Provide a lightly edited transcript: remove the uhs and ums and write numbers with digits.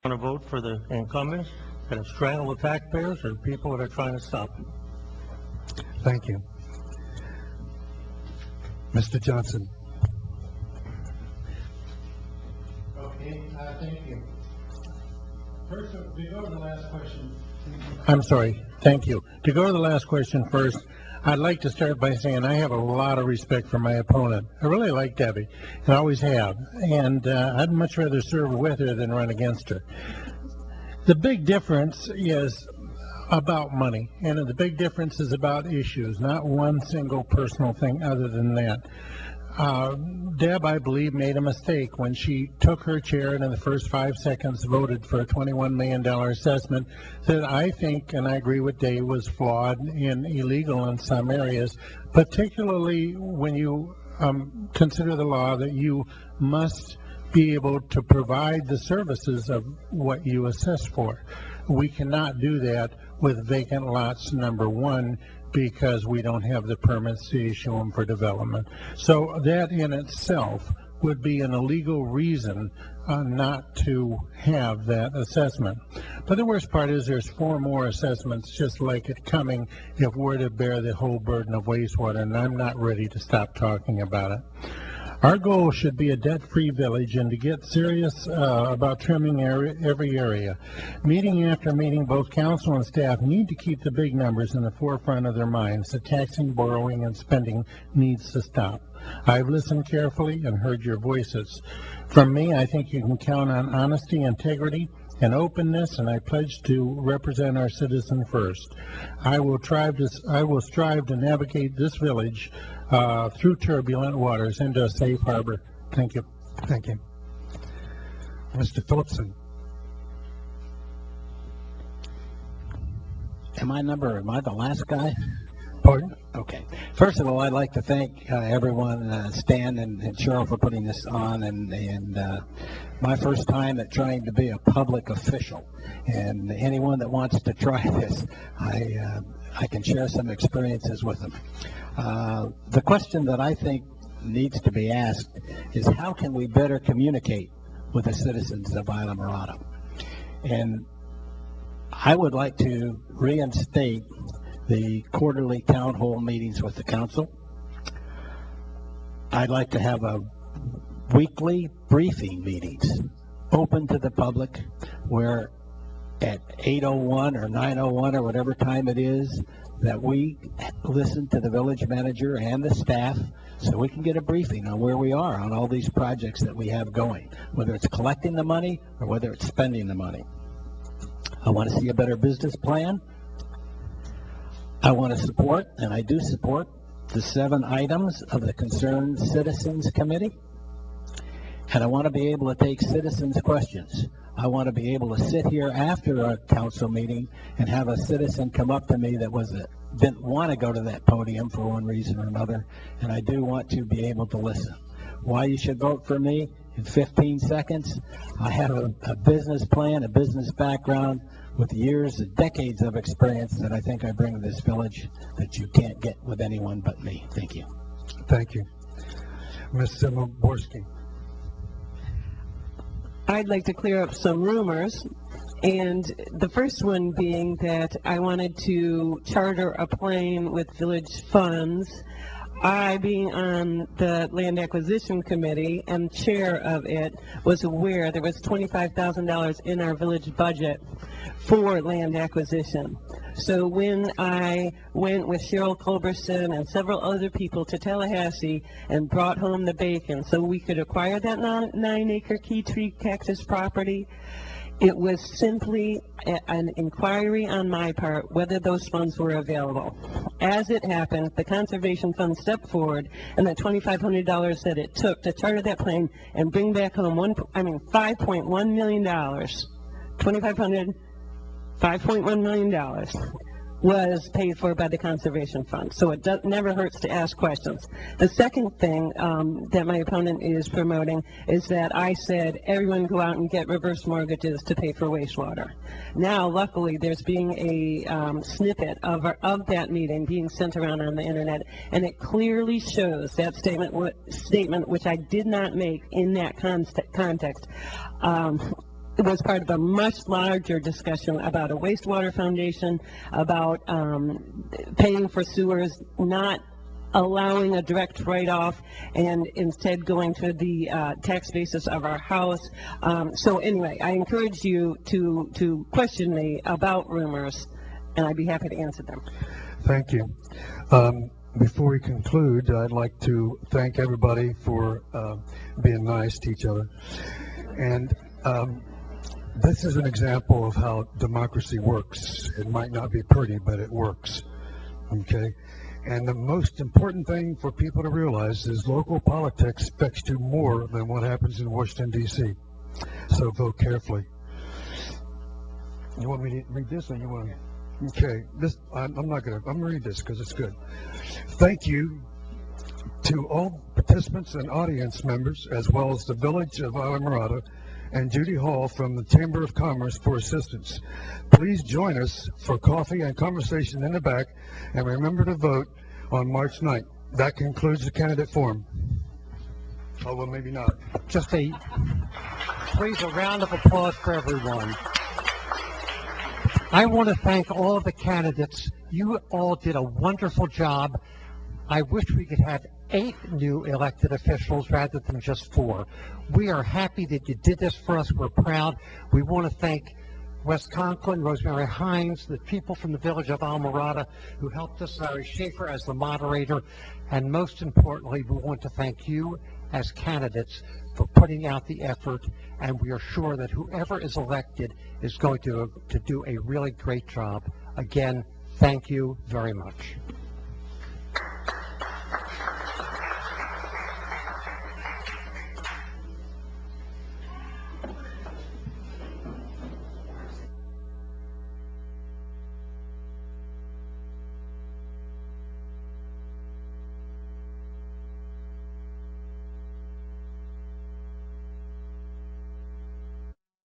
want to vote for the incumbents that have strangled the taxpayers or people that are trying to stop them. Thank you. Mr. Johnson. Okay, thank you. First, to go to the last question. I'm sorry. Thank you. To go to the last question first, I'd like to start by saying I have a lot of respect for my opponent. I really like Debbie, and I always have. And I'd much rather serve with her than run against her. The big difference is about money, and the big difference is about issues, not one single personal thing other than that. Deb, I believe, made a mistake when she took her chair and in the first 5 seconds voted for a $21 million assessment that I think, and I agree with Dave, was flawed and illegal in some areas, particularly when you consider the law that you must be able to provide the services of what you assess for. We cannot do that with vacant lots, number one, because we don't have the permits to issue them for development. So that in itself would be an illegal reason not to have that assessment. But the worst part is there's 4 more assessments just like it coming if we're to bear the whole burden of wastewater, and I'm not ready to stop talking about it. Our goal should be a debt-free village and to get serious about trimming every area. Meeting after meeting, both council and staff need to keep the big numbers in the forefront of their minds. The taxing, borrowing, and spending needs to stop. I've listened carefully and heard your voices. From me, I think you can count on honesty, integrity, and openness, and I pledge to represent our citizen first. I will strive to navigate this village through turbulent waters into a safe harbor. Thank you. Thank you. Mr. Phillipson. Am I the last guy? Pardon? Okay. First of all, I'd like to thank everyone, Stan and Cheryl, for putting this on, and my first time at trying to be a public official. And anyone that wants to try this, I can share some experiences with them. The question that I think needs to be asked is how can we better communicate with the citizens of Isla Mirada? And I would like to reinstate the quarterly town hall meetings with the council. I'd like to have a weekly briefing meetings open to the public where at 8:01 or 9:01 or whatever time it is that we listen to the village manager and the staff so we can get a briefing on where we are on all these projects that we have going, whether it's collecting the money or whether it's spending the money. I want to see a better business plan. I want to support, and I do support, the 7 items of the Concerned Citizens Committee. And I want to be able to take citizens' questions. I want to be able to sit here after a council meeting and have a citizen come up to me that didn't want to go to that podium for one reason or another, and I do want to be able to listen. Why you should vote for me in 15 seconds. I have a business plan, a business background with years and decades of experience that I think I bring to this village that you can't get with anyone but me. Thank you. Thank you. Ms. Borski. I'd like to clear up some rumors, and the first one being that I wanted to charter a plane with village funds. I, being on the Land Acquisition Committee and chair of it, was aware there was $25,000 in our village budget for land acquisition. So when I went with Cheryl Culberson and several other people to Tallahassee and brought home the bacon so we could acquire that 9-acre key tree cactus property, it was simply an inquiry on my part whether those funds were available. As it happened, the Conservation Fund stepped forward, and the $2,500 that it took to charter that plane and bring back home $5.1 million, $2,500, $5.1 million was paid for by the Conservation Fund. So it never hurts to ask questions. The second thing that my opponent is promoting is that I said everyone go out and get reverse mortgages to pay for wastewater. Now, luckily, there's being a snippet of that meeting being sent around on the internet, and it clearly shows that statement which I did not make in that context. was part of a much larger discussion about a wastewater foundation, about paying for sewers, not allowing a direct write-off, and instead going to the tax basis of our house. So anyway, I encourage you to question me about rumors, and I'd be happy to answer them. Thank you. Before we conclude, I'd like to thank everybody for being nice to each other. And this is an example of how democracy works. It might not be pretty, but it works. Okay? And the most important thing for people to realize is local politics affects you more than what happens in Washington, D.C. So vote carefully. You want me to read this, or you want to? Okay, I'm not going to. I'm going to read this because it's good. Thank you to all participants and audience members, as well as the Village of Islamorada and Judy Hall from the Chamber of Commerce for assistance. Please join us for coffee and conversation in the back, and remember to vote on March 9th. That concludes the candidate forum. Oh, well, maybe not. Please, a round of applause for everyone. I want to thank all of the candidates. You all did a wonderful job. I wish we could have 8 new elected officials rather than just 4. We are happy that you did this for us. We're proud. We want to thank Wes Conklin, Rosemary Hines, the people from the Village of Islamorada who helped us, Larry Schaefer as the moderator, and most importantly, we want to thank you as candidates for putting out the effort, and we are sure that whoever is elected is going to do a really great job. Again, thank you very much.